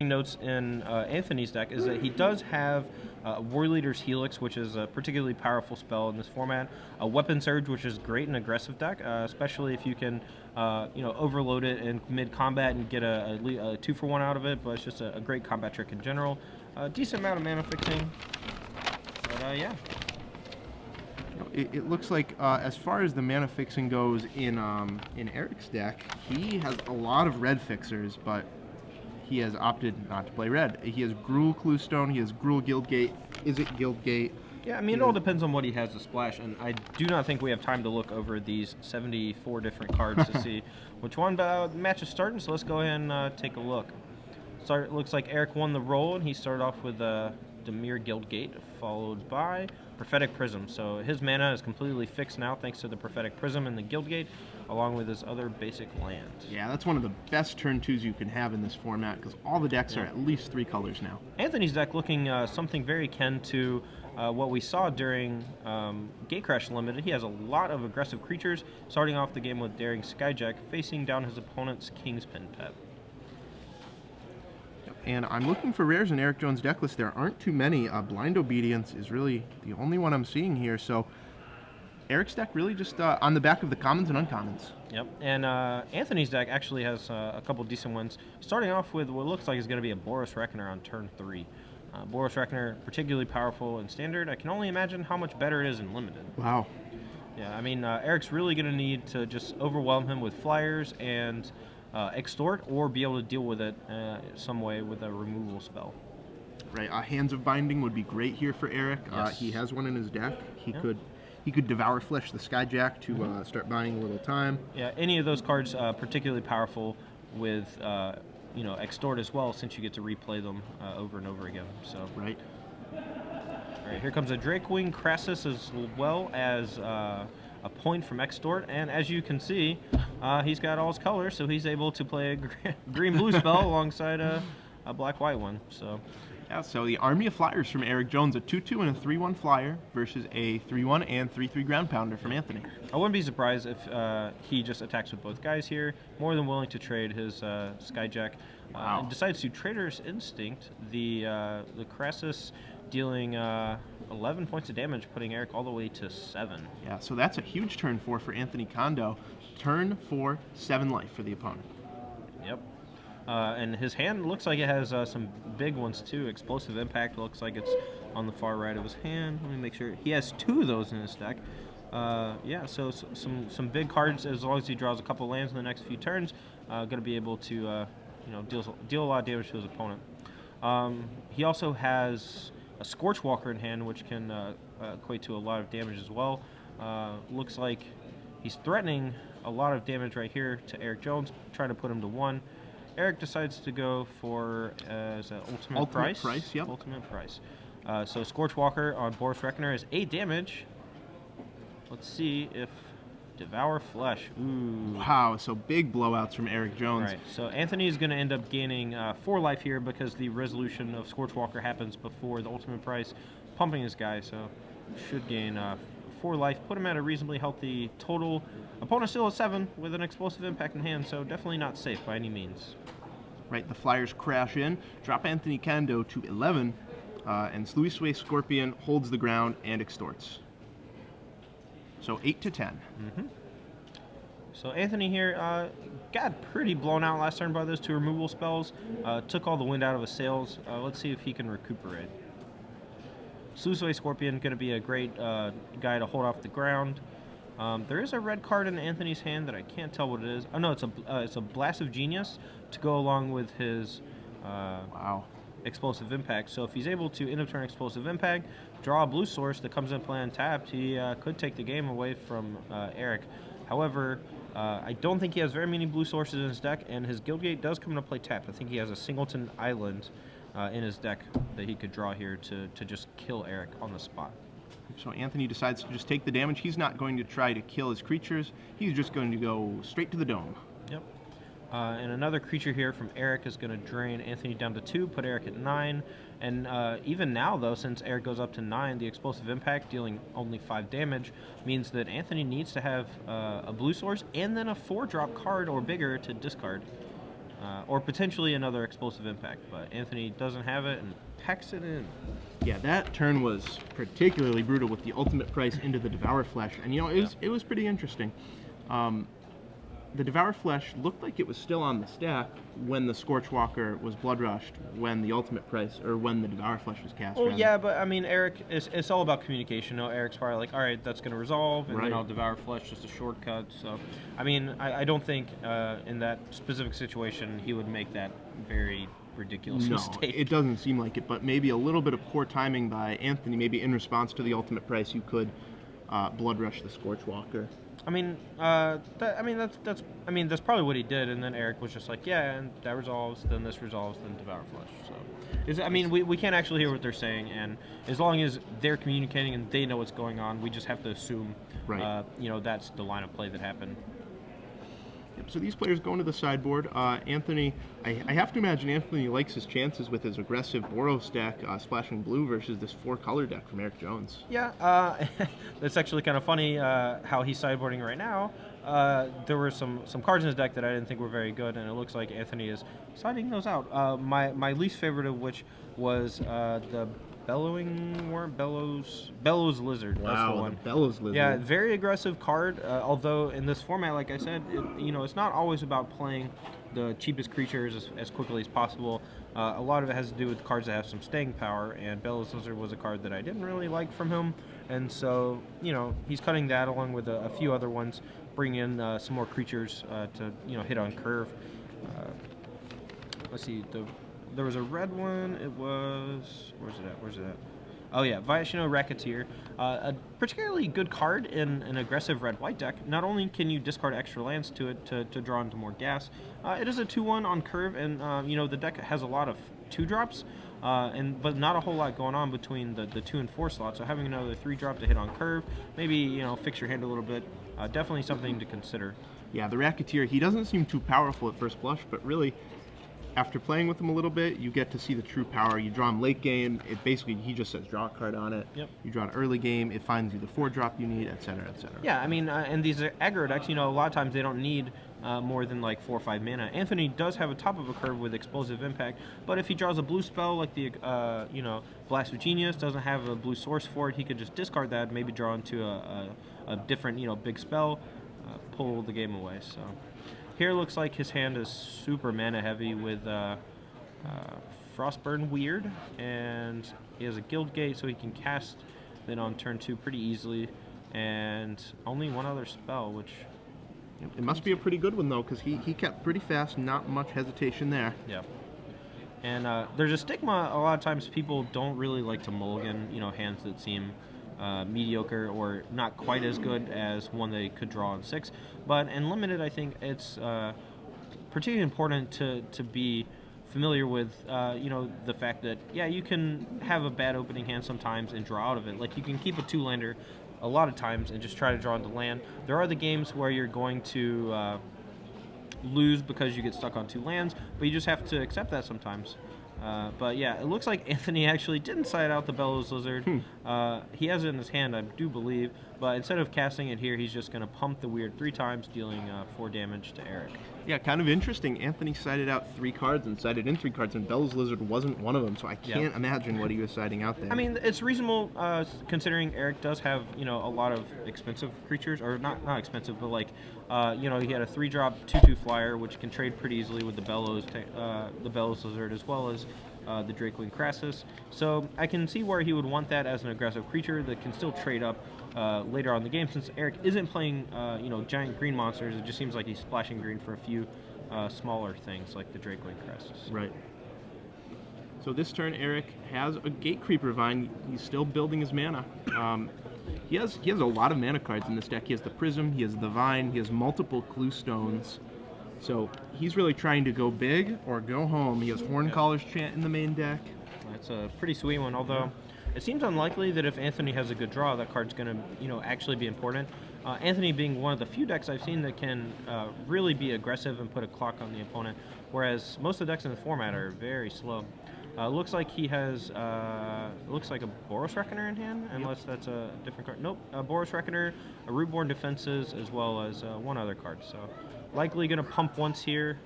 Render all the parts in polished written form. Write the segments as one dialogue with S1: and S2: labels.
S1: notes in Anthony's deck is that he does have War Leader's Helix, which is a particularly powerful spell in this format. A Weapon Surge, which is great in aggressive deck, especially if you can, overload it in mid-combat and get a 2-for-1 out of it. But it's just a great combat trick in general. A decent amount of mana fixing, but yeah.
S2: It looks like as far as the mana fixing goes in Eric's deck, he has a lot of red fixers, but he has opted not to play red. He has Gruul Cluestone, he has Gruul Guildgate. Is it Guildgate?
S1: Yeah, I mean, it all depends on what he has to splash, and I do not think we have time to look over these 74 different cards to see which one, but the match is starting, so let's go ahead and take a look. Looks like Eric won the roll, and he started off with Dimir Guildgate, followed by Prophetic Prism. So his mana is completely fixed now thanks to the Prophetic Prism and the Guildgate, along with his other basic lands.
S2: Yeah, that's one of the best turn 2s you can have in this format, because all the decks are at least 3 colors now.
S1: Anthony's deck looking something very akin to what we saw during Gatecrash Limited. He has a lot of aggressive creatures, starting off the game with Daring Skyjack, facing down his opponent's Kingspin Pet.
S2: And I'm looking for rares in Eric Jones' deck list. There aren't too many. Blind Obedience is really the only one I'm seeing here. So Eric's deck really just on the back of the commons and uncommons.
S1: Yep, and Anthony's deck actually has a couple decent ones. Starting off with what looks like is going to be a Boros Reckoner on turn 3. Boros Reckoner, particularly powerful in Standard. I can only imagine how much better it is in Limited.
S2: Wow.
S1: Yeah, I mean, Eric's really going to need to just overwhelm him with flyers and extort, or be able to deal with it some way with a removal spell.
S2: Right, Hands of Binding would be great here for Eric.
S1: Yes.
S2: He has one in his deck. He could Devour Flesh the Skyjack to start buying a little time.
S1: Yeah, any of those cards particularly powerful with extort as well, since you get to replay them over and over again. So
S2: right.
S1: All right, here comes a Drakewing Crassus as well as a point from Extort, and as you can see, he's got all his colors, so he's able to play a green-blue spell alongside a black-white one. So
S2: yeah, so the Army of Flyers from Eric Jones, a 2/2 and a 3/1 flyer versus a 3/1 and 3/3 ground pounder from Anthony.
S1: I wouldn't be surprised if he just attacks with both guys here. More than willing to trade his Skyjack.
S2: Wow.
S1: And decides to Trader's Instinct, the Crassus, dealing 11 points of damage, putting Eric all the way to 7.
S2: Yeah, so that's a huge turn 4 for Anthony Kando. Turn 4, 7 life for the opponent.
S1: Yep. And his hand looks like it has some big ones too. Explosive Impact looks like it's on the far right of his hand. Let me make sure. He has 2 of those in his deck. Yeah, so some big cards. As long as he draws a couple lands in the next few turns, going to be able to deal a lot of damage to his opponent. He also has a Scorchwalker in hand, which can equate to a lot of damage as well. Looks like he's threatening a lot of damage right here to Eric Jones, trying to put him to 1. Eric decides to go for as an ultimate price.
S2: Yep.
S1: Ultimate price. So Scorchwalker on Boros Reckoner is 8 damage. Let's see if Devour Flesh. Ooh.
S2: Wow, so big blowouts from Eric Jones.
S1: Right, so Anthony is going to end up gaining 4 life here because the resolution of Scorchwalker happens before the ultimate price, pumping his guy, so should gain 4 life, put him at a reasonably healthy total. Opponent still at 7 with an Explosive Impact in hand, so definitely not safe by any means.
S2: Right, the Flyers crash in, drop Anthony Kando to 11, and Sluisway Scorpion holds the ground and extorts. So 8 to 10.
S1: So Anthony here got pretty blown out last turn by those 2 removal spells. Took all the wind out of his sails. Let's see if he can recuperate. Sluisway Scorpion going to be a great guy to hold off the ground. There is a red card in Anthony's hand that I can't tell what it is. Oh no, it's a Blast of Genius to go along with his Explosive Impact. So if he's able to end of turn Explosive Impact, draw a blue source that comes in play untapped, he could take the game away from Eric. However, I don't think he has very many blue sources in his deck, and his Guildgate does come into play tapped. I think he has a Singleton Island in his deck that he could draw here to just kill Eric on the spot.
S2: So Anthony decides to just take the damage. He's not going to try to kill his creatures. He's just going to go straight to the dome.
S1: Yep. And another creature here from Eric is going to drain Anthony down to 2, put Eric at 9. And even now, though, since Eric goes up to 9, the Explosive Impact, dealing only 5 damage, means that Anthony needs to have a blue source and then a 4-drop card or bigger to discard. or potentially another explosive impact. But Anthony doesn't have it and packs it in.
S2: Yeah, that turn was particularly brutal with the ultimate price into the Devour Flesh, and it was pretty interesting. The Devour Flesh looked like it was still on the stack when the Scorchwalker was blood rushed, when the ultimate price, or when the Devour Flesh was cast.
S1: Well, yeah, but I mean, Eric, it's all about communication. You know, Eric's probably like, all right, that's going to resolve, and then I'll Devour Flesh, just a shortcut. So, I mean, I don't think in that specific situation he would make that very ridiculous mistake.
S2: It doesn't seem like it, but maybe a little bit of poor timing by Anthony. Maybe in response to the ultimate price, you could blood rush the Scorchwalker.
S1: I mean, that's probably what he did, and then Eric was just like, yeah, and that resolves, then this resolves, then Devour Flesh. So, we can't actually hear what they're saying, and as long as they're communicating and they know what's going on, we just have to assume, that's the line of play that happened.
S2: Yep, so these players go into the sideboard. Anthony, I have to imagine Anthony likes his chances with his aggressive Boros deck, splashing blue versus this 4-color deck from Eric Jones.
S1: Yeah, that's actually kind of funny how he's sideboarding right now. There were some cards in his deck that I didn't think were very good, and it looks like Anthony is siding those out. My least favorite of which was the Bellowing Worm, Bellows Lizard.
S2: Wow,
S1: that's the one.
S2: The Bellows Lizard.
S1: Yeah, very aggressive card. Although in this format, like I said, it's not always about playing the cheapest creatures as quickly as possible. A lot of it has to do with cards that have some staying power, and Bellows Lizard was a card that I didn't really like from him, and so he's cutting that along with a few other ones, bringing in some more creatures to hit on curve. Let's see, there was a red one. It was, where's it at? Oh yeah, Viashino Racketeer. A particularly good card in an aggressive red-white deck. Not only can you discard extra lands to it to draw into more gas, it is a 2/1 on curve, and the deck has a lot of 2-drops, but not a whole lot going on between the 2 and 4 slots. So having another 3-drop to hit on curve, maybe fix your hand a little bit. Definitely something to consider.
S2: Yeah, the Racketeer, he doesn't seem too powerful at first blush, but really, after playing with him a little bit, you get to see the true power. You draw him late game, he just says draw a card on it.
S1: Yep.
S2: You draw it early game, it finds you the 4-drop you need, etc., etc.
S1: Yeah, I mean, and these aggro decks, a lot of times they don't need more than like 4 or 5 mana. Anthony does have a top of a curve with explosive impact, but if he draws a blue spell like the, Blast of Genius, doesn't have a blue source for it, he could just discard that, maybe draw into a different, big spell, pull the game away. So. Here looks like his hand is super mana heavy with Frostburn Weird, and he has a Guild Gate so he can cast it on turn 2 pretty easily, and only one other spell, which...
S2: It must be a pretty good one, though, because he kept pretty fast, not much hesitation there.
S1: Yeah. And there's a stigma, a lot of times people don't really like to mulligan, hands that seem... mediocre or not quite as good as one they could draw on 6, but in limited I think it's particularly important to be familiar with the fact that you can have a bad opening hand sometimes and draw out of it. Like you can keep a 2-lander a lot of times and just try to draw into land. There are the games where you're going to lose because you get stuck on 2 lands, but you just have to accept that sometimes. But yeah, it looks like Anthony actually didn't side out the Bellows Lizard. He has it in his hand, I do believe, but instead of casting it here, he's just going to pump the Weird 3 times, dealing 4 damage to Eric.
S2: Yeah, kind of interesting. Anthony sided out 3 cards and sided in 3 cards, and Bellows Lizard wasn't one of them, so I can't imagine what he was siding out there.
S1: I mean, it's reasonable considering Eric does have, a lot of expensive creatures, or not expensive, but like, he had a 3-drop 2/2 flyer, which can trade pretty easily with the Bellows Lizard, as well as the Dracewing Crassus. So I can see where he would want that as an aggressive creature that can still trade up later on in the game. Since Eric isn't playing, giant green monsters, it just seems like he's splashing green for a few smaller things like the Dracewing Crassus.
S2: Right. So this turn, Eric has a Gatecreeper Vine. He's still building his mana. He has a lot of mana cards in this deck. He has the Prism, he has the Vine, he has multiple Clue Stones. So he's really trying to go big or go home. He has Horncaller's Chant in the main deck.
S1: That's a pretty sweet one, although it seems unlikely that if Anthony has a good draw, that card's going to, actually be important. Anthony being one of the few decks I've seen that can really be aggressive and put a clock on the opponent, whereas most of the decks in the format are very slow. Looks like he has, looks like a Boros Reckoner in hand, unless that's a different card. Nope, a Boros Reckoner, a Rootborn Defenses, as well as one other card. So likely going to pump once here,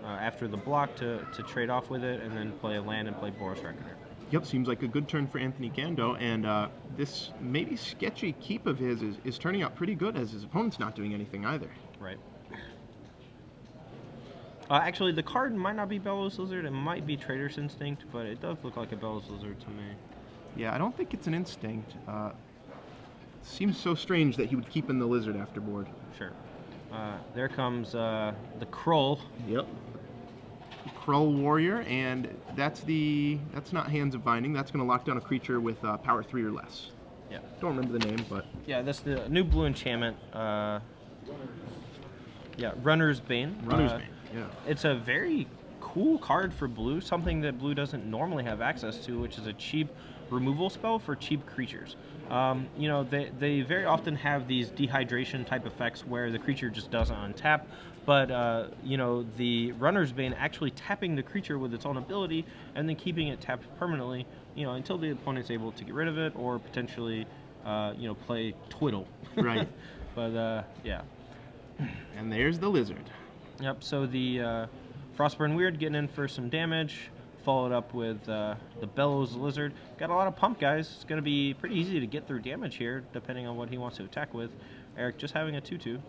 S1: after the block to trade off with it, and then play a land and play Boros Reckoner.
S2: Yep, seems like a good turn for Anthony Kando, and this maybe sketchy keep of his is turning out pretty good as his opponent's not doing anything either.
S1: Right. Actually, the card might not be Bellows Lizard. It might be Trader's Instinct, but it does look like a Bellows Lizard to me.
S2: Yeah, I don't think it's an instinct. Seems so strange that he would keep in the lizard after board.
S1: Sure. There comes the Krull.
S2: Yep. Krull Warrior, and that's not Hands of Binding. That's going to lock down a creature with power 3 or less.
S1: Yeah.
S2: Don't remember the name, but
S1: yeah, that's the new blue enchantment. Yeah, Runner's Bane.
S2: Runner's Bane. Yeah.
S1: It's a very cool card for blue, something that blue doesn't normally have access to, which is a cheap removal spell for cheap creatures. You know, they very often have these dehydration type effects where the creature just doesn't untap, but you know, the Runner's Bane actually tapping the creature with its own ability and then keeping it tapped permanently, you know, until the opponent's able to get rid of it or potentially, you know, play Twiddle.
S2: Right.
S1: But yeah.
S2: And there's the lizard.
S1: Yep, so the Frostburn Weird getting in for some damage, followed up with the Bellows Lizard. Got a lot of pump, guys. It's going to be pretty easy to get through damage here, depending on what he wants to attack with. Eric just having a 2/2.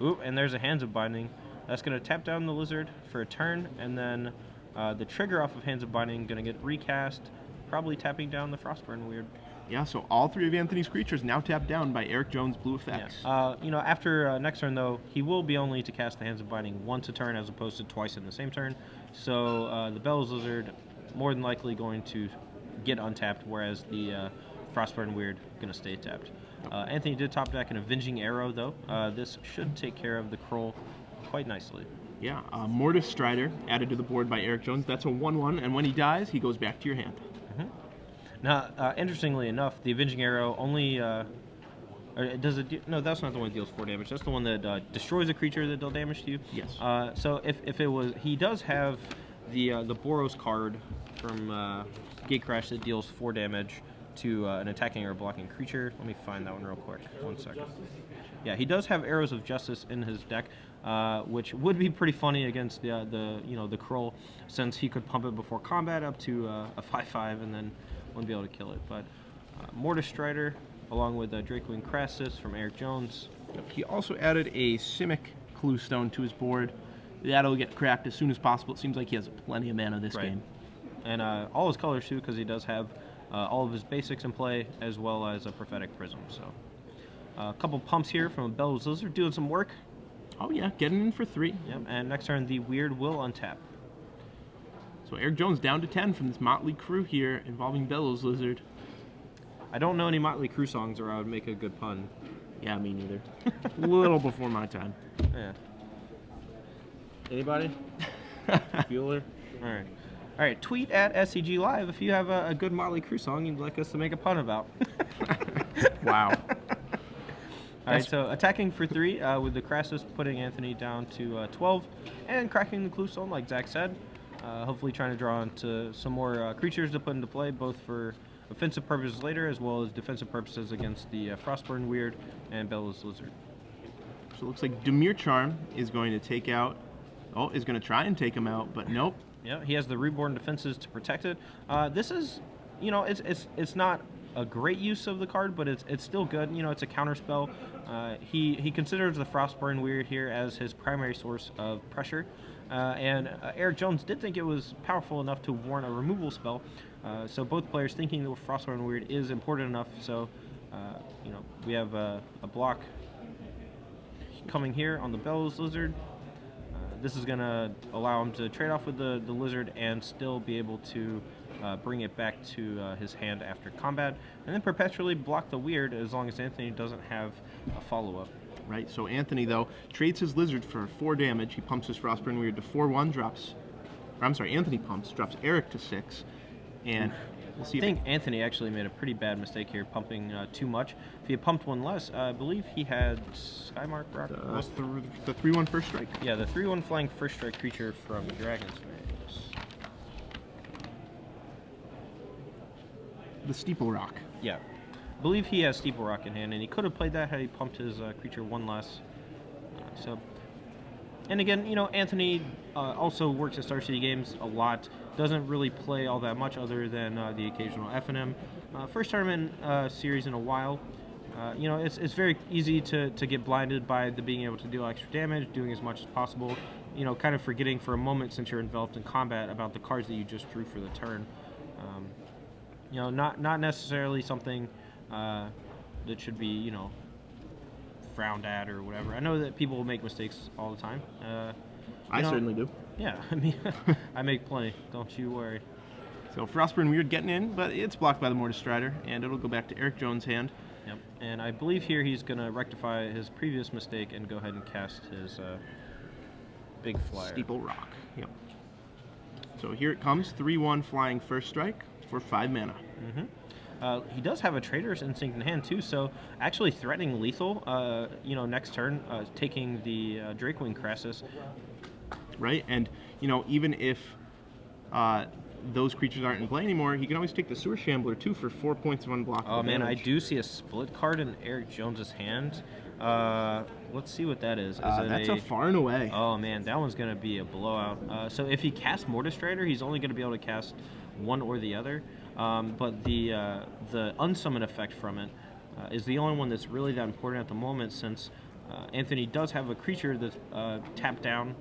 S1: Ooh, and there's a Hands of Binding. That's going to tap down the Lizard for a turn, and then the trigger off of Hands of Binding going to get recast, probably tapping down the Frostburn Weird.
S2: Yeah, so all three of Anthony's creatures now tapped down by Eric Jones' blue effects.
S1: Yeah. You know, after next turn, though, he will be only to cast the Hands of Binding once a turn as opposed to twice in the same turn. So the Bellows Lizard more than likely going to get untapped, whereas the Frostburn Weird going to stay tapped. Anthony did top deck an Avenging Arrow, though. This should take care of the Krull quite nicely.
S2: Yeah, Mortis Strider added to the board by Eric Jones. That's a 1/1, and when he dies, he goes back to your hand.
S1: Mm-hmm. Now, interestingly enough, the Avenging Arrow only does it. No, that's not the one that deals 4 damage. That's the one that destroys a creature that deals damage to you.
S2: Yes.
S1: So if it was, he does have the Boros card from Gatecrash that deals 4 damage to an attacking or blocking creature. Let me find that one real quick. 1 second. Yeah, he does have Arrows of Justice in his deck, which would be pretty funny against the Krull, since he could pump it before combat up to a 5/5 and then wouldn't be able to kill it. But Mortis Strider, along with Dracowing Crassus from Eric Jones.
S2: He also added a Simic Cluestone to his board. That'll get cracked as soon as possible. It seems like he has plenty of mana this game.
S1: And all his colors too, because he does have all of his basics in play, as well as a Prophetic Prism. So a couple pumps here from a Bellows Lizard doing some work.
S2: Oh yeah, getting in for 3.
S1: Yep. And next turn, the Weird will untap.
S2: So Eric Jones down to 10 from this motley crew here involving Bellows Lizard.
S1: I don't know any Motley Crue songs, or I would make a good pun.
S2: Yeah, me neither. A little before my time.
S1: Yeah. Anybody? Bueller? All right. All right. Tweet at SCG Live if you have a good Motley Crue song you'd like us to make a pun about.
S2: Wow.
S1: All right. So attacking for 3 with the Crassus putting Anthony down to 12 and cracking the Cluestone, like Zach said. Hopefully trying to draw into some more creatures to put into play, both for offensive purposes later as well as defensive purposes against the Frostburn Weird and Bellows Lizard.
S2: So it looks like Dimir Charm is going to take out, is going to try and take him out, but nope.
S1: Yeah, he has the Reborn Defenses to protect it. This is, you know, it's not a great use of the card, but it's still good. You know, it's a counter spell. He considers the Frostburn Weird here as his primary source of pressure. And Eric Jones did think it was powerful enough to warrant a removal spell. So both players thinking the Frostburn Weird is important enough. So, you know, we have a block coming here on the Bellows Lizard. This is going to allow him to trade off with the Lizard and still be able to bring it back to his hand after combat. And then perpetually block the Weird as long as Anthony doesn't have a follow-up.
S2: Right, so Anthony, though, trades his Lizard for 4 damage. He pumps his Frostburn Weird to 4/1, Anthony pumps, drops Eric to 6, and we'll see.
S1: I think Anthony actually made a pretty bad mistake here, pumping too much. If he had pumped 1 less, I believe he had Skymark Rock.
S2: The 3/1 first strike.
S1: Yeah, the 3/1 flying first strike creature from Dragon's Maze.
S2: The Steeple Rock.
S1: Yeah. I believe he has Steeple Rock in hand, and he could have played that had he pumped his creature 1 less. So And again, Anthony also works at Star City Games a lot. Doesn't really play all that much other than the occasional F&M. First tournament series in a while. It's very easy to get blinded by the being able to deal extra damage, doing as much as possible. Kind of forgetting for a moment, since you're enveloped in combat, about the cards that you just drew for the turn. Not necessarily something that should be frowned at or whatever. I know that people will make mistakes all the time.
S2: I certainly do.
S1: Yeah, I mean, I make plenty. Don't you worry.
S2: So Frostburn Weird getting in, but it's blocked by the Mortis Strider, and it'll go back to Eric Jones' hand.
S1: Yep, and I believe here he's going to rectify his previous mistake and go ahead and cast his big flyer.
S2: Steeple Rock. Yep. So here it comes, 3/1 flying first strike for 5 mana.
S1: He does have a Trader's Instinct in hand too, so actually threatening lethal, next turn, taking the Drakewing Crassus.
S2: Right, and even if those creatures aren't in play anymore, he can always take the Sewer Shambler too for 4 points of unblockable
S1: Oh man,
S2: damage.
S1: I do see a split card in Eric Jones's hand. Let's see what that is.
S2: That's a Far and Away.
S1: Oh man, that one's gonna be a blowout. So if he casts Mortis Strider, he's only gonna be able to cast one or the other. But the unsummon effect from it is the only one that's really that important at the moment, since Anthony does have a creature that's tapped down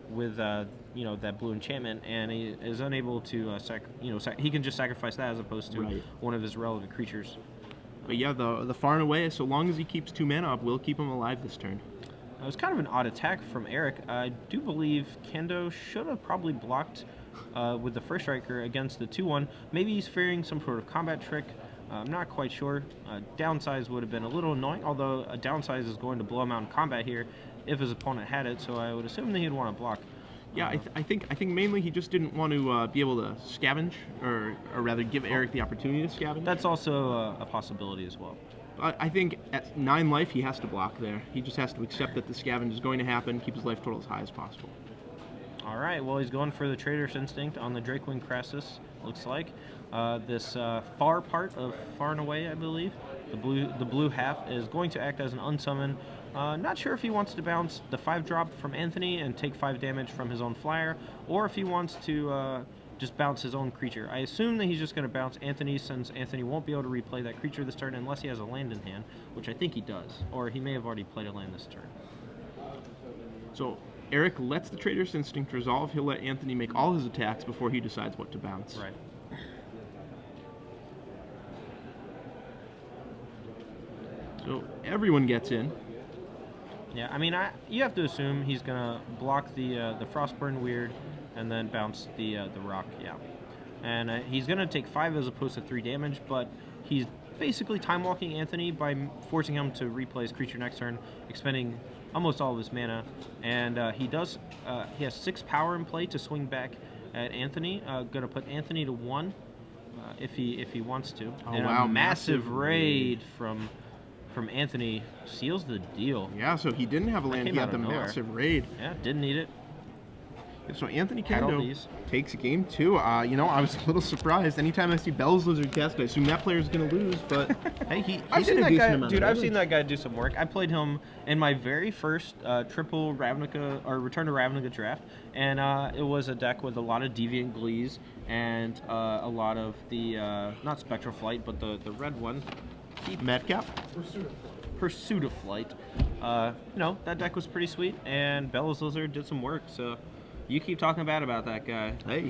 S1: with that blue enchantment, and he is unable to he can just sacrifice that as opposed to one of his relevant creatures.
S2: But yeah, the Far and Away, so long as he keeps 2 mana up, will keep him alive this turn.
S1: It was kind of an odd attack from Eric. I do believe Kando should have probably blocked with the first striker against the 2/1. Maybe he's fearing some sort of combat trick. I'm not quite sure. Downsize would have been a little annoying, although a downsize is going to blow him out in combat here if his opponent had it, so I would assume that he'd want to block.
S2: Yeah, I think mainly he just didn't want to be able to scavenge, or rather give Eric the opportunity to scavenge.
S1: That's also a possibility as well.
S2: I think at 9 life he has to block there. He just has to accept that the scavenge is going to happen, keep his life total as high as possible.
S1: All right, well, he's going for the Trader's Instinct on the Drakewing Crassus, looks like. This far part of Far and Away, I believe, the blue half, is going to act as an unsummon. Not sure if he wants to bounce the 5-drop from Anthony and take 5 damage from his own flyer, or if he wants to just bounce his own creature. I assume that he's just going to bounce Anthony, since Anthony won't be able to replay that creature this turn unless he has a land in hand, which I think he does, or he may have already played a land this turn.
S2: So Eric lets the Trader's Instinct resolve. He'll let Anthony make all his attacks before he decides what to bounce.
S1: Right.
S2: So everyone gets in.
S1: Yeah, I mean, you have to assume he's gonna block the Frostburn Weird and then bounce the rock. Yeah, and he's gonna take 5 as opposed to 3 damage, but he's basically time walking Anthony by forcing him to replay his creature next turn, expending almost all of his mana, and he has 6 power in play to swing back at Anthony. Gonna put Anthony to 1 if he wants to.
S2: Oh,
S1: and
S2: wow,
S1: a massive raid from Anthony seals the deal.
S2: Yeah, so he didn't have a land. He had the massive raid.
S1: Yeah, didn't need it.
S2: So Anthony
S1: Had all
S2: Kando
S1: these.
S2: takes game 2. I was a little surprised. Anytime I see Bell's Lizard cast, I assume that player's going to lose. But hey, he
S1: I've seen
S2: did a
S1: that
S2: decent
S1: guy,
S2: amount
S1: dude.
S2: of
S1: I've
S2: damage.
S1: seen that guy do some work. I played him in my very first triple Ravnica or Return to Ravnica draft, and it was a deck with a lot of Deviant Glees and a lot of the not Spectral Flight, but the red one.
S2: Madcap?
S1: Pursuit of Flight. That deck was pretty sweet, and Bella's Lizard did some work, so you keep talking bad about that guy.
S2: Hey,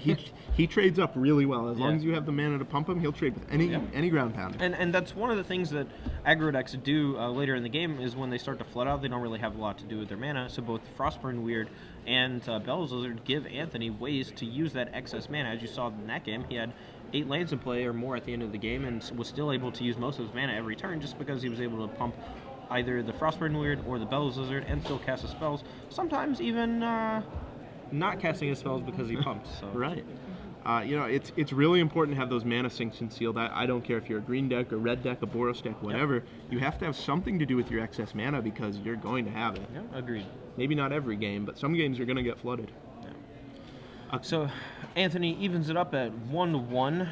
S2: he trades up really well. As long
S1: Yeah.
S2: as you have the mana to pump him, he'll trade with any ground pounder.
S1: And that's one of the things that aggro decks do later in the game, is when they start to flood out, they don't really have a lot to do with their mana, so both Frostburn Weird and Bella's Lizard give Anthony ways to use that excess mana. As you saw in that game, he had 8 lands in play or more at the end of the game, and was still able to use most of his mana every turn just because he was able to pump either the Frostburn Weird or the Bella's Lizard and still cast his spells. Sometimes even not casting his spells because he pumped. So.
S2: Right. It's really important to have those mana sinks and sealed. I don't care if you're a green deck, a red deck, a Boros deck, whatever. Yep. You have to have something to do with your excess mana because you're going to have it.
S1: Yeah, agreed.
S2: Maybe not every game, but some games you're going to get flooded.
S1: Yeah. So Anthony evens it up at 1-1.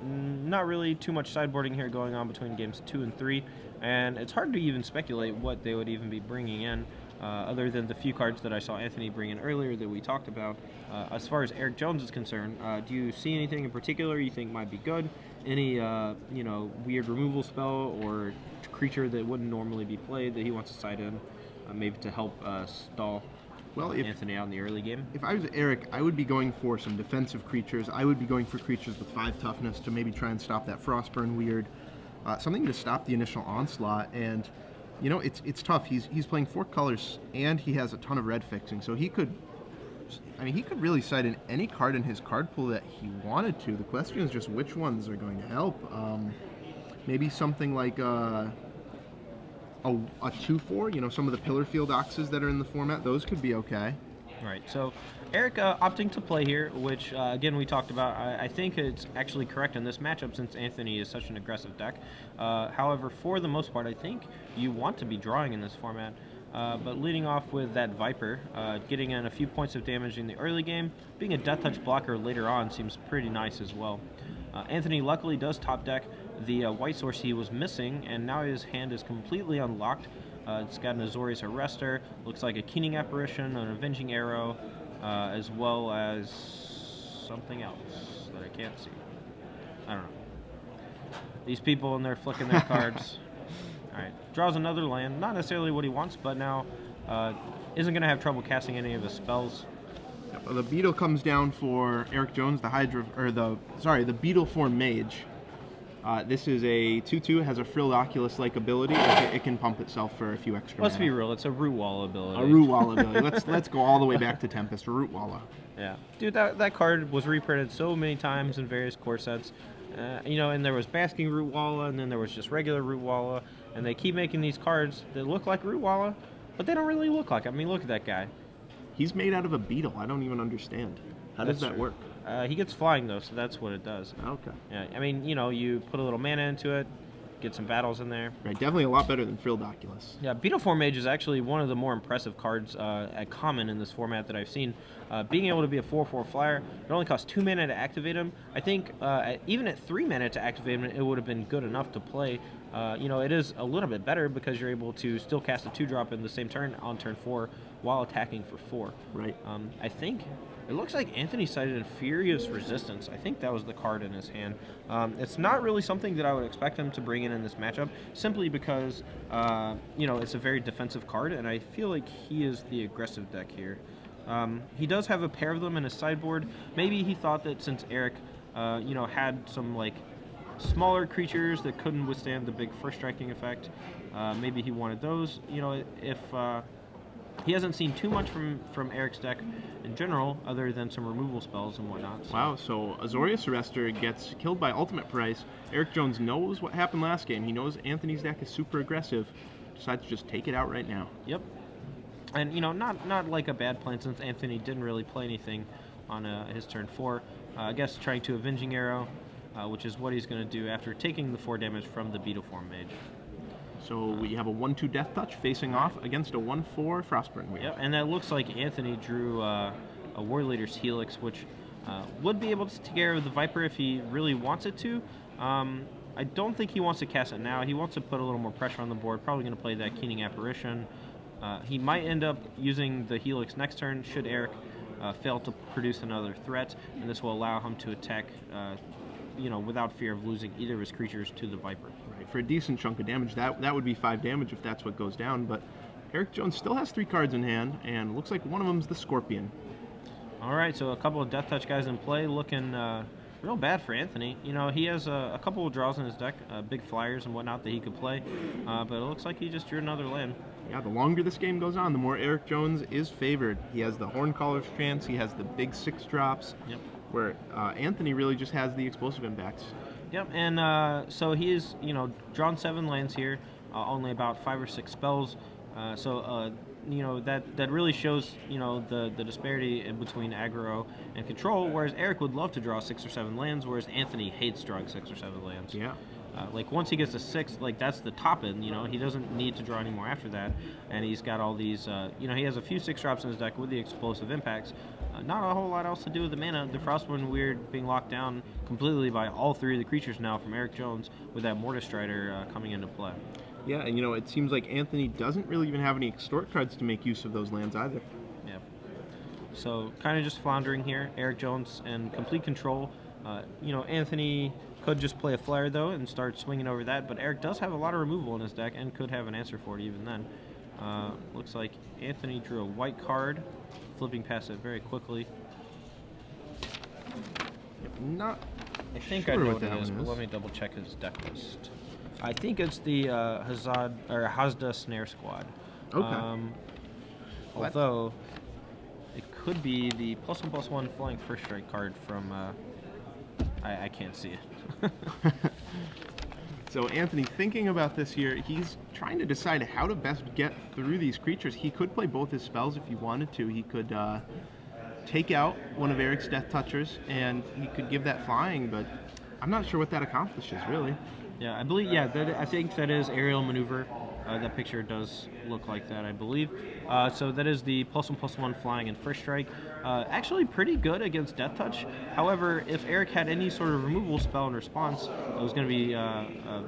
S1: Not really too much sideboarding here going on between games 2 and 3, and it's hard to even speculate what they would even be bringing in. other than the few cards that I saw Anthony bring in earlier that we talked about. As far as Eric Jones is concerned, do you see anything in particular you think might be good? Any weird removal spell or creature that wouldn't normally be played that he wants to side in, maybe to help stall Anthony out in the early game?
S2: If I was Eric, I would be going for some defensive creatures. I would be going for creatures with 5 toughness to maybe try and stop that Frostburn weird. Something to stop the initial onslaught. And, it's tough. He's playing 4 colors, and he has a ton of red fixing. So he could really side in any card in his card pool that he wanted to. The question is just which ones are going to help. Maybe something like a 2/4, some of the Pillar Field Oxes that are in the format, those could be okay.
S1: Right, so Eric opting to play here, which again we talked about. I think it's actually correct in this matchup since Anthony is such an aggressive deck. However, for the most part, I think you want to be drawing in this format. But leading off with that Viper, getting in a few points of damage in the early game, being a Death Touch blocker later on seems pretty nice as well. Anthony luckily does top deck the white source he was missing, and now his hand is completely unlocked. It's got an Azorius Arrestor, looks like a Keening Apparition, an Avenging Arrow, as well as something else that I can't see. I don't know. These people, and they're flicking their cards. Alright, draws another land, not necessarily what he wants, but now isn't going to have trouble casting any of his spells.
S2: The Beetle comes down for Eric Jones, the Beetle form Mage. This is a 2/2, has a Frilled Oculus-like ability. It can pump itself for a few extra
S1: Let's
S2: mana.
S1: be real, it's a Root Wall ability.
S2: A Root Wall ability. Let's go all the way back to Tempest, a Root Walla.
S1: Yeah. Dude, that card was reprinted so many times in various core sets. And there was Basking Root Walla, and then there was just regular Root Walla, and they keep making these cards that look like Root Walla, but they don't really look like it. I mean, look at that guy.
S2: He's made out of a beetle. I don't even understand. How does that work?
S1: He gets flying, though, so that's what it does.
S2: Okay.
S1: Yeah, I mean, you put a little mana into it, get some battles in there.
S2: Right, definitely a lot better than Frilled Oculus.
S1: Yeah, Beetle Form Mage is actually one of the more impressive cards at common in this format that I've seen. Being able to be a 4/4 flyer, it only costs 2 mana to activate him. I think even at 3 mana to activate him, it would have been good enough to play. It is a little bit better because you're able to still cast a 2-drop in the same turn on turn 4 while attacking for 4.
S2: Right.
S1: I think it looks like Anthony cited in Furious Resistance. I think that was the card in his hand. It's not really something that I would expect him to bring in this matchup, simply because, it's a very defensive card, and I feel like he is the aggressive deck here. He does have a pair of them in his sideboard. Maybe he thought that since Eric, had some, smaller creatures that couldn't withstand the big first striking effect, maybe he wanted those. If he hasn't seen too much from Eric's deck in general, other than some removal spells and whatnot.
S2: Wow, so Azorius Arrestor gets killed by ultimate price. Eric Jones knows what happened last game. He knows Anthony's deck is super aggressive. Decides to just take it out right now.
S1: Yep. And, not like a bad plan, since Anthony didn't really play anything on his turn 4. I guess trying to Avenging Arrow, which is what he's going to do after taking the 4 damage from the Beetle Form Mage.
S2: So we have a 1/2 Death Touch facing off against a 1/4 Frostburn Wheel.
S1: Yeah, and that looks like Anthony drew a War Leader's Helix, which would be able to take care of the Viper if he really wants it to. I don't think he wants to cast it now. He wants to put a little more pressure on the board. Probably going to play that Keening Apparition. He might end up using the Helix next turn should Eric fail to produce another threat, and this will allow him to attack without fear of losing either of his creatures to the Viper.
S2: Right, for a decent chunk of damage, that would be 5 damage if that's what goes down, but Eric Jones still has 3 cards in hand, and looks like one of them's the Scorpion.
S1: Alright, so a couple of Death Touch guys in play, looking real bad for Anthony. He has a couple of draws in his deck, big flyers and whatnot that he could play, but it looks like he just drew another land.
S2: Yeah, the longer this game goes on, the more Eric Jones is favored. He has the Horncaller's Chance, he has the big 6 drops,
S1: yep, where
S2: Anthony really just has the explosive impacts.
S1: Yep, and so he is, drawn 7 lands here, only about 5 or 6 spells. That really shows, the disparity in between aggro and control, whereas Eric would love to draw 6 or 7 lands, whereas Anthony hates drawing 6 or 7 lands.
S2: Yeah.
S1: Once he gets to 6, that's the top end, he doesn't need to draw any more after that, and he's got all these, he has a few 6 drops in his deck with the explosive impacts. Not a whole lot else to do with the mana. The Frostborn Weird being locked down completely by all 3 of the creatures now from Eric Jones, with that Mortis Strider coming into play.
S2: Yeah, and it seems like Anthony doesn't really even have any extort cards to make use of those lands either.
S1: Yeah. So kind of just floundering here. Eric Jones in complete control. Anthony could just play a flare though and start swinging over that, but Eric does have a lot of removal in his deck and could have an answer for it even then. Looks like Anthony drew a white card, flipping past it very quickly. I think I know what it is, but let me double check his deck list. I think it's the Hazda Snare Squad.
S2: Okay.
S1: Although it could be the +1/+1 flying first strike card from. I can't see it.
S2: So Anthony, thinking about this here, he's trying to decide how to best get through these creatures. He could play both his spells if he wanted to. He could take out one of Eric's Death Touchers, and he could give that flying, but I'm not sure what that accomplishes, really.
S1: Yeah, I believe, I think that is aerial maneuver. That picture does look like that, I believe. So that is the +1/+1 flying and first strike. Actually pretty good against Death Touch. However, if Eric had any sort of removal spell in response, it was going to be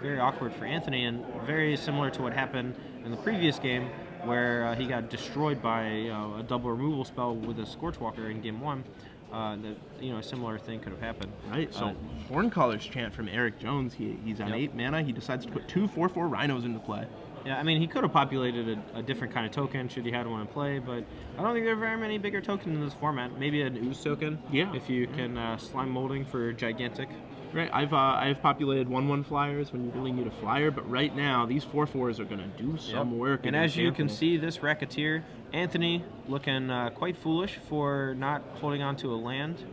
S1: very awkward for Anthony, and very similar to what happened in the previous game, where he got destroyed by a double removal spell with a Scorchwalker in game 1. A similar thing could have happened.
S2: Right, so Horncaller's Chant from Eric Jones. He's on 8 mana. He decides to put 2 4/4 Rhinos into play.
S1: Yeah, I mean, he could have populated a different kind of token should he had one in play, but I don't think there are very many bigger tokens in this format. Maybe an Ooze token, if you can slime molding for Gigantic.
S2: Right, I've populated 1/1 flyers when you really need a flyer, but right now these 4/4s are going to do some work.
S1: And as you can see, this Racketeer, Anthony looking quite foolish for not holding on to a land,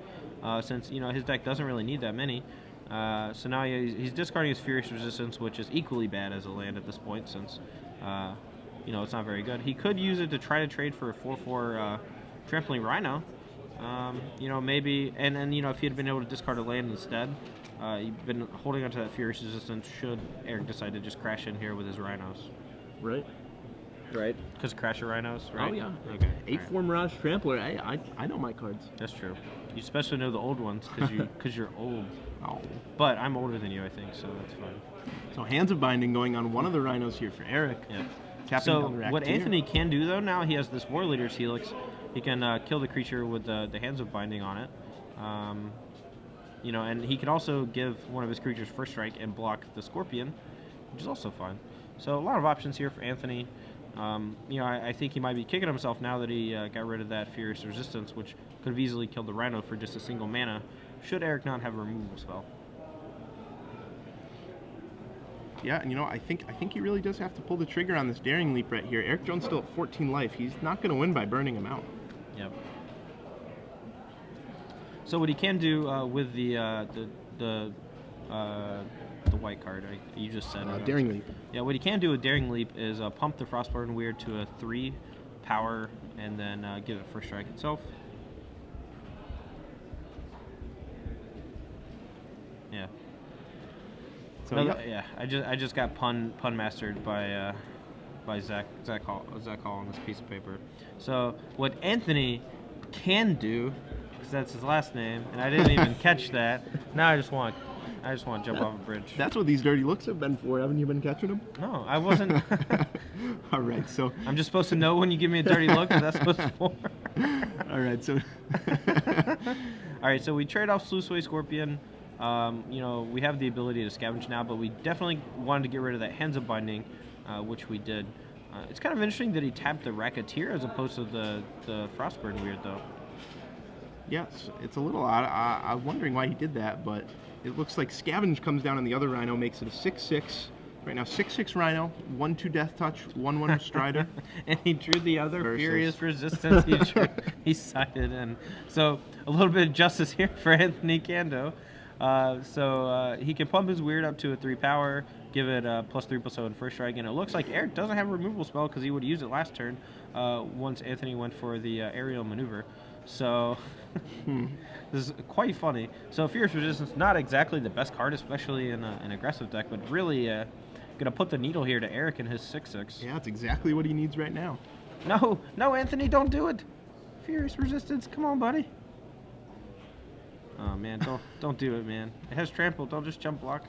S1: since his deck doesn't really need that many. So now he's discarding his Furious Resistance, which is equally bad as a land at this point, since it's not very good. He could use it to try to trade for a 4/4 Trampling Rhino. Maybe, and if he had been able to discard a land instead, he'd been holding onto that Furious Resistance should Eric decide to just crash in here with his Rhinos.
S2: Right.
S1: Because Crasher Rhinos, right?
S2: Oh, yeah.
S1: Okay.
S2: 8/4 Mirage Trampler. I know my cards.
S1: That's true. You especially know the old ones because you're old.
S2: Oh.
S1: But I'm older than you, I think, so that's fine.
S2: So Hands of Binding going on one of the Rhinos here for Eric.
S1: Yeah. So what Anthony can do, though, now he has this War Leader's Helix. He can kill the creature with the Hands of Binding on it. And he can also give one of his creatures first strike and block the Scorpion, which is also fine. So a lot of options here for Anthony. I think he might be kicking himself now that he got rid of that Furious Resistance, which could have easily killed the Rhino for just a single mana, should Eric not have a removal spell.
S2: Yeah, and I think he really does have to pull the trigger on this Daring Leap right here. Eric Jones still at 14 life. He's not going to win by burning him out.
S1: Yep. So what he can do with the white card, you just said
S2: Daring Leap.
S1: Yeah, what he can do with Daring Leap is pump the Frostburn Weird to a 3 power and then give it first strike itself. Yeah. So I just got pun mastered by Zach Hall on this piece of paper. So what Anthony can do, because that's his last name, and I didn't even catch that. Now I just want to jump off a bridge.
S2: That's what these dirty looks have been for. Haven't you been catching them?
S1: No, I wasn't.
S2: All right, so
S1: I'm just supposed to know when you give me a dirty look. That's supposed to for.
S2: All right, so.
S1: All right, so we trade off Sluiceway Scorpion. We have the ability to scavenge now, but we definitely wanted to get rid of that Hands of Binding, which we did. It's kind of interesting that he tapped the Racketeer as opposed to the Frostburn Weird, though.
S2: Yes, it's a little odd. I'm wondering why he did that, but it looks like Scavenge comes down on the other Rhino, makes it a 6/6. Right now, 6/6 Rhino, 1/2 Death Touch, 1/1 Strider.
S1: And he drew the other Furious Resistance he cited. And so a little bit of justice here for Anthony Kando. He can pump his Weird up to a 3 power, give it a +3/+0 first strike, and it looks like Eric doesn't have a removal spell because he would use it last turn once Anthony went for the aerial maneuver. So this is quite funny. So Fierce Resistance, not exactly the best card, especially in an aggressive deck, but really going to put the needle here to Eric in his 6/6.
S2: Yeah, that's exactly what he needs right now.
S1: No, Anthony, don't do it. Fierce Resistance, come on, buddy. Oh man, don't do it, man. It has trample. Don't just jump block.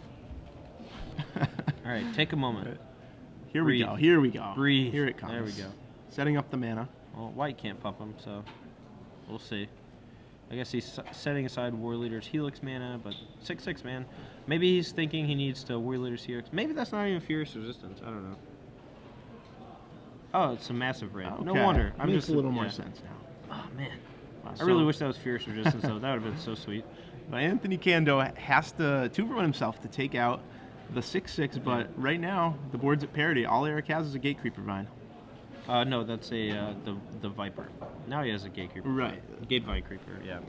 S1: All right, take a moment.
S2: Here
S1: Breathe.
S2: we go. Here we go.
S1: Breathe.
S2: Here it comes.
S1: There we go.
S2: Setting up the mana.
S1: Well, white can't pump him, so we'll see. I guess he's setting aside War Leader's Helix mana, but 6/6, man. Maybe he's thinking he needs to War Leader's Helix. Maybe that's not even Fierce Resistance. I don't know. Oh, it's a massive red.
S2: Okay.
S1: No wonder.
S2: Makes a little more sense now.
S1: Oh, man.
S2: Wow,
S1: I really wish that was Fierce Resistance, though. That would have been so sweet.
S2: But Anthony Kando has to 2-for-1 himself to take out the 6/6, but right now the board's at parity. All Eric has is a Gate Creeper Vine.
S1: No, that's a the Viper. Now he has a Gate Creeper.
S2: Right.
S1: Gate Vine Creeper, yeah.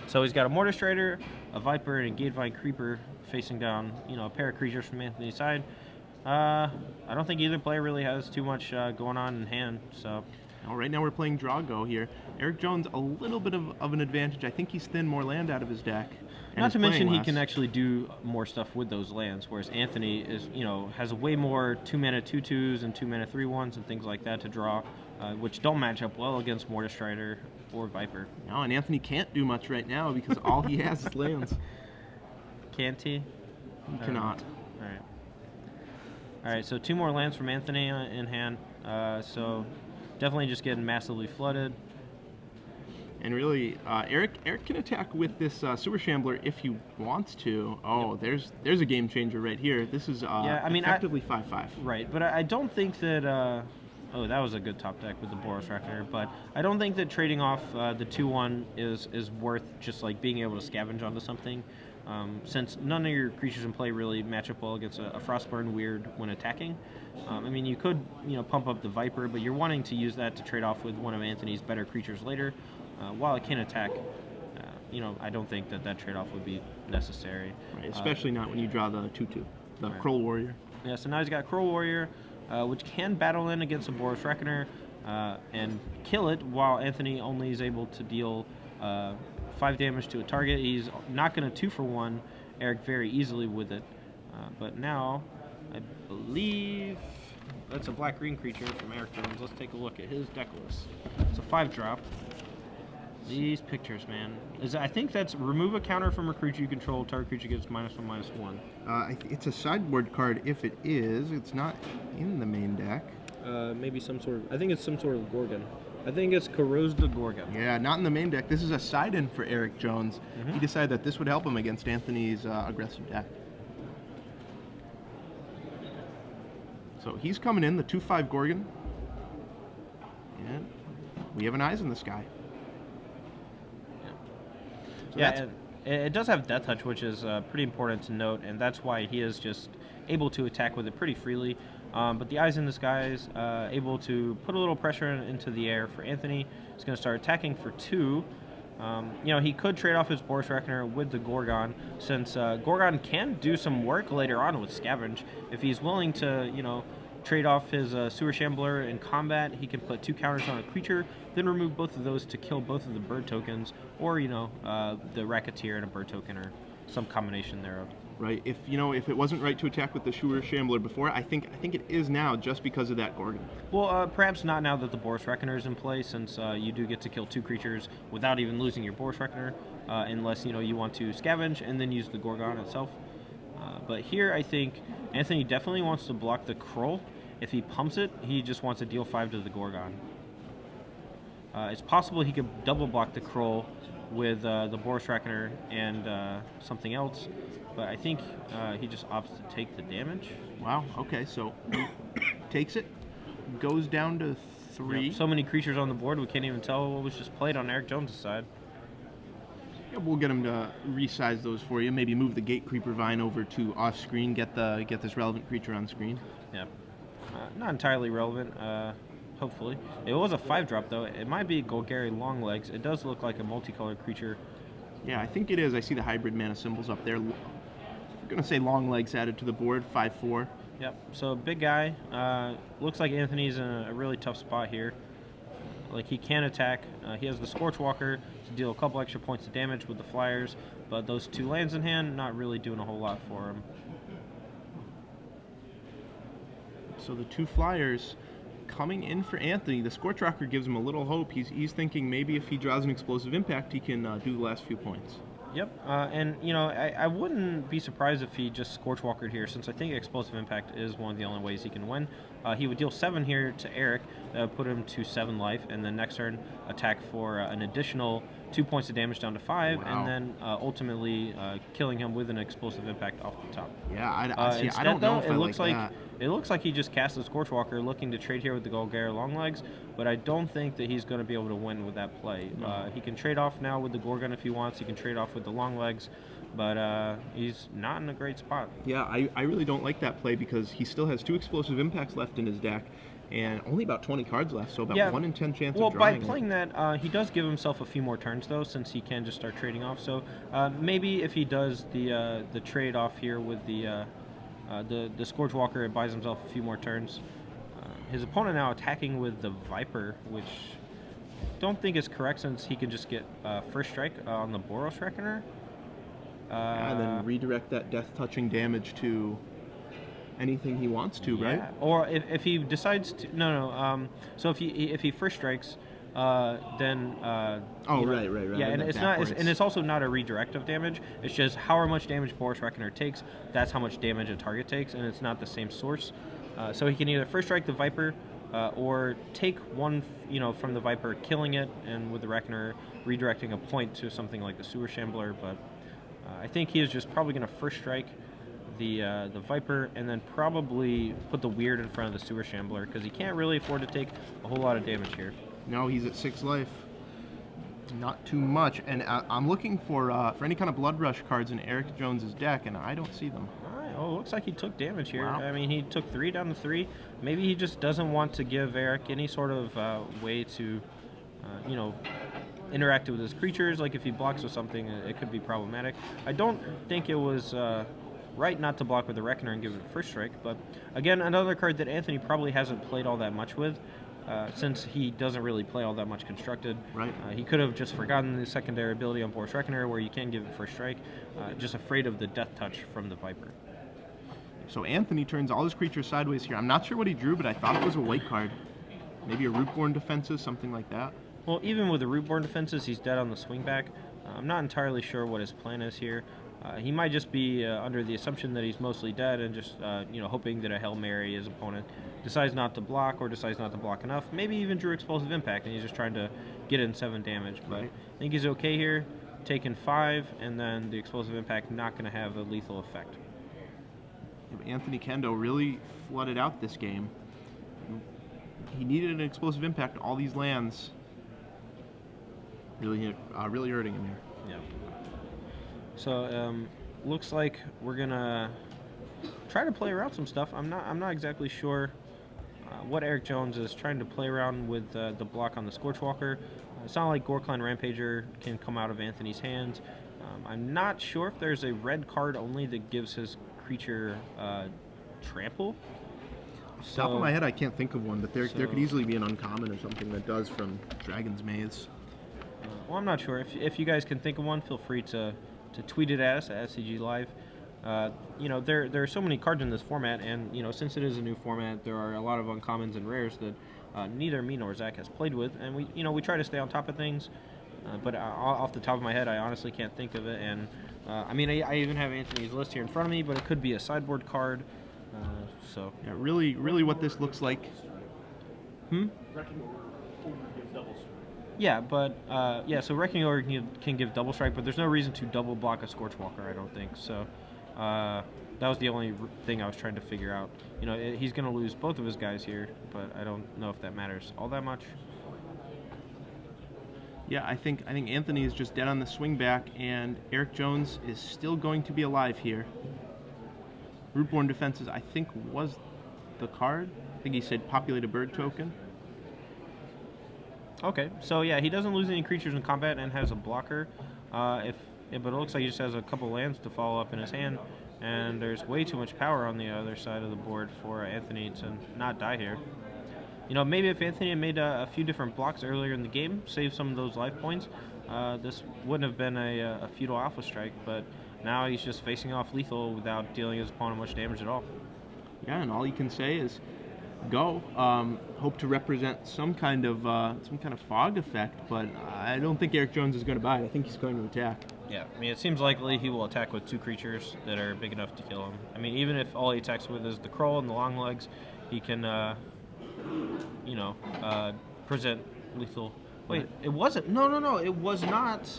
S1: So he's got a Mortar Strider, a Viper, and a Gate Vine Creeper facing down, a pair of creatures from Anthony's side. I don't think either player really has too much going on in hand, so...
S2: Now, right now we're playing Draw Go here. Eric Jones, a little bit of an advantage. I think he's thinned more land out of his deck.
S1: Not to mention he can actually do more stuff with those lands, whereas Anthony is, has way more 2-mana 2/2s and 2-mana 3/1s and things like that to draw, which don't match up well against Mortar Strider or Viper.
S2: No, and Anthony can't do much right now because all he has is lands.
S1: Can't he?
S2: He cannot.
S1: All right, so 2 more lands from Anthony in hand, so definitely just getting massively flooded.
S2: And really, Eric can attack with this Sewer Shambler if he wants to. Oh, there's a game changer right here. This is effectively 5/5.
S1: Right, but I don't think that... oh, that was a good top deck with the Boros Reckoner, but I don't think that trading off the 2/1 is worth just like being able to scavenge onto something, since none of your creatures in play really match up well against a Frostburn Weird when attacking. I mean, you could pump up the Viper, but you're wanting to use that to trade off with one of Anthony's better creatures later. While it can attack, I don't think that trade-off would be necessary.
S2: Right, especially not when you draw the 2/2, the
S1: right.
S2: Kroll Warrior.
S1: Yeah, so now he's got Kroll Warrior, which can battle in against a Boros Reckoner and kill it, while Anthony only is able to deal 5 damage to a target. He's not going to 2-for-1 Eric very easily with it. But now, I believe that's a black-green creature from Eric Jones. Let's take a look at his deck list. It's a 5-drop. These pictures, man. I think that's remove a counter from a creature you control. Target creature gets -1/-1.
S2: It's a sideboard card if it is. It's not in the main deck.
S1: Maybe some sort of... I think it's some sort of Gorgon. I think it's Corrose the Gorgon.
S2: Yeah, not in the main deck. This is a side-in for Eric Jones. He decided that this would help him against Anthony's aggressive deck. So he's coming in, the 2/5 Gorgon. And we have an Eyes in the Sky. So
S1: yeah, it does have Death Touch, which is pretty important to note, and that's why he is just able to attack with it pretty freely. But the Eyes in the Sky is able to put a little pressure into the air for Anthony. He's going to start attacking for 2. He could trade off his Boros Reckoner with the Gorgon, since Gorgon can do some work later on with Scavenge. If he's willing to, trade off his Sewer Shambler in combat, he can put 2 counters on a creature, then remove both of those to kill both of the bird tokens, or, the Racketeer and a bird token, or some combination thereof.
S2: Right. If it wasn't right to attack with the Sewer Shambler before, I think it is now, just because of that Gorgon.
S1: Well, perhaps not now that the Boros Reckoner is in play, since you do get to kill 2 creatures without even losing your Boros Reckoner, unless you want to scavenge and then use the Gorgon itself. But here, I think Anthony definitely wants to block the Kroll. If he pumps it, he just wants to deal 5 to the Gorgon. It's possible he could double block the Kroll with the Boros Reckoner and something else, but I think he just opts to take the damage.
S2: Wow, okay, so takes it, goes down to 3.
S1: Yep. So many creatures on the board, we can't even tell what was just played on Eric Jones' side.
S2: Yeah, we'll get him to resize those for you. Maybe move the Gate Creeper Vine over to off screen. Get this relevant creature on screen.
S1: Yeah, not entirely relevant. Hopefully, it was a 5-drop though. It might be Golgari Longlegs. It does look like a multicolored creature.
S2: Yeah, I think it is. I see the hybrid mana symbols up there. I'm gonna say Longlegs added to the board. 5/4.
S1: Yep. So big guy. Looks like Anthony's in a really tough spot here. Like, he can attack. He has the Scorchwalker to deal a couple extra points of damage with the Flyers, but those 2 lands in hand, not really doing a whole lot for him.
S2: So the 2 Flyers coming in for Anthony. The Scorchwalker gives him a little hope. He's thinking maybe if he draws an Explosive Impact, he can do the last few points.
S1: Yep, and I wouldn't be surprised if he just Scorch Walkered here, since I think Explosive Impact is one of the only ways he can win. He would deal 7 here to Eric, put him to 7 life, and then next turn attack for an additional 2 points of damage down to 5,
S2: Wow.
S1: and then ultimately killing him with an Explosive Impact off the top.
S2: Yeah, I
S1: Instead,
S2: don't know
S1: though,
S2: if I like that.
S1: it looks like he just cast the Scorchwalker, looking to trade here with the Golgari Longlegs, but I don't think that he's going to be able to win with that play.
S2: No.
S1: He can trade off now with the Gorgon if he wants. He can trade off with the Longlegs, but he's not in a great spot.
S2: Yeah, I really don't like that play because he still has 2 explosive impacts left in his deck, and only about 20 cards left, so about 1 in 10 chance
S1: well,
S2: of drawing
S1: by playing that, he does give himself a few more turns, though, since he can just start trading off. So maybe if he does the trade off here with the Scorchwalker, it buys himself a few more turns. His opponent now attacking with the Viper, which don't think is correct since he can just get first strike on the Boros Reckoner.
S2: And then redirect that death-touching damage to anything he wants to, right?
S1: Or if he decides to, so if he first strikes, then
S2: right.
S1: Yeah, and it's
S2: backwards.
S1: and it's also not a redirect of damage. It's just however much damage Boros Reckoner takes, that's how much damage a target takes, and it's not the same source. So he can either first strike the Viper, or take one, from the Viper, killing it, and with the Reckoner redirecting a point to something like the Sewer Shambler. But I think he is just probably going to first strike the Viper, and then probably put the Weird in front of the Sewer Shambler, because he can't really afford to take a whole lot of damage here.
S2: No, he's at 6 life. Not too much, and I'm looking for any kind of Blood Rush cards in Eric Jones's deck, and I don't see them.
S1: Oh, looks like he took damage here.
S2: Wow.
S1: I mean, he took 3 down to 3. Maybe he just doesn't want to give Eric any sort of way to, interact with his creatures. Like if he blocks with something, it could be problematic. I don't think it was right not to block with the Reckoner and give it a first strike. But again, another card that Anthony probably hasn't played all that much with. Since he doesn't really play all that much constructed.
S2: Right.
S1: He could have just forgotten the secondary ability on Boros Reckoner where you can give it first strike, just afraid of the death touch from the Viper.
S2: So Anthony turns all his creatures sideways here. I'm not sure what he drew, but I thought it was a white card. Maybe a Rootborn Defenses, something like that.
S1: Well, even with the Rootborn Defenses, he's dead on the swing back. I'm not entirely sure what his plan is here. He might just be under the assumption that he's mostly dead and just, hoping that a Hail Mary his opponent decides not to block or decides not to block enough. Maybe even drew Explosive Impact and he's just trying to get in 7 damage. But
S2: Right.
S1: I think he's okay here, taking 5, and then the Explosive Impact not going to have a lethal effect.
S2: Anthony Kando really flooded out this game. He needed an Explosive Impact. All these lands really hurting him here.
S1: Yeah. So looks like we're gonna try to play around some stuff. I'm not exactly sure what Eric Jones is trying to play around with the block on the Scorchwalker. It's not like Gorkline Rampager can come out of Anthony's hand. I'm not sure if there's a red card only that gives his creature trample.
S2: Top of my head, I can't think of one, but there could easily be an uncommon or something that does from Dragon's Maze.
S1: Well, I'm not sure. If you guys can think of one, feel free to tweet it at us at SCG Live. There are so many cards in this format, and since it is a new format, there are a lot of uncommons and rares that neither me nor Zach has played with, and we try to stay on top of things. But off the top of my head, I honestly can't think of it. And I even have Anthony's list here in front of me, but it could be a sideboard card. So
S2: yeah, really, what this looks like.
S1: Yeah, but so Wrecking Org can give double strike, but there's no reason to double block a Scorchwalker, I don't think. So that was the only thing I was trying to figure out. He's going to lose both of his guys here, but I don't know if that matters all that much.
S2: Yeah, I think Anthony is just dead on the swing back, and Eric Jones is still going to be alive here. Rootborn Defenses, I think, was the card. I think he said populate a bird token.
S1: Okay, so yeah, he doesn't lose any creatures in combat and has a blocker. But it looks like he just has a couple lands to follow up in his hand, and there's way too much power on the other side of the board for Anthony to not die here. Maybe if Anthony had made a few different blocks earlier in the game, saved some of those life points, this wouldn't have been a feudal alpha strike, but now he's just facing off lethal without dealing his opponent much damage at all.
S2: Yeah, and all you can say is go. Hope to represent some kind of fog effect, but I don't think Eric Jones is going to buy it. I think he's going to attack.
S1: Yeah, I mean, it seems likely he will attack with 2 creatures that are big enough to kill him. I mean, even if all he attacks with is the Kroll and the long legs, he can, you know, present lethal. Wait, it wasn't. No. It was not.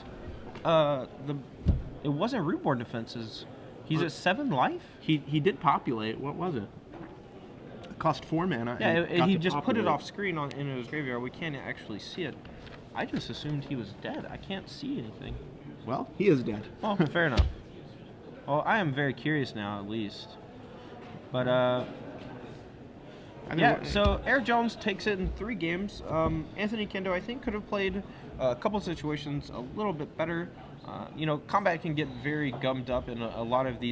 S1: It wasn't Rootborn Defenses. He's at 7 life.
S2: He did populate. What was it? It cost 4 mana.
S1: Yeah,
S2: and
S1: he
S2: got to
S1: just put it
S2: populate.
S1: off screen in his graveyard. We can't actually see it. I just assumed he was dead. I can't see anything.
S2: Well, he is dead.
S1: Well, fair enough. Well, I am very curious now, at least. But yeah. So Eric Jones takes it in 3 games. Anthony Kando, I think, could have played a couple situations a little bit better. You know, combat can get very gummed up in a lot of these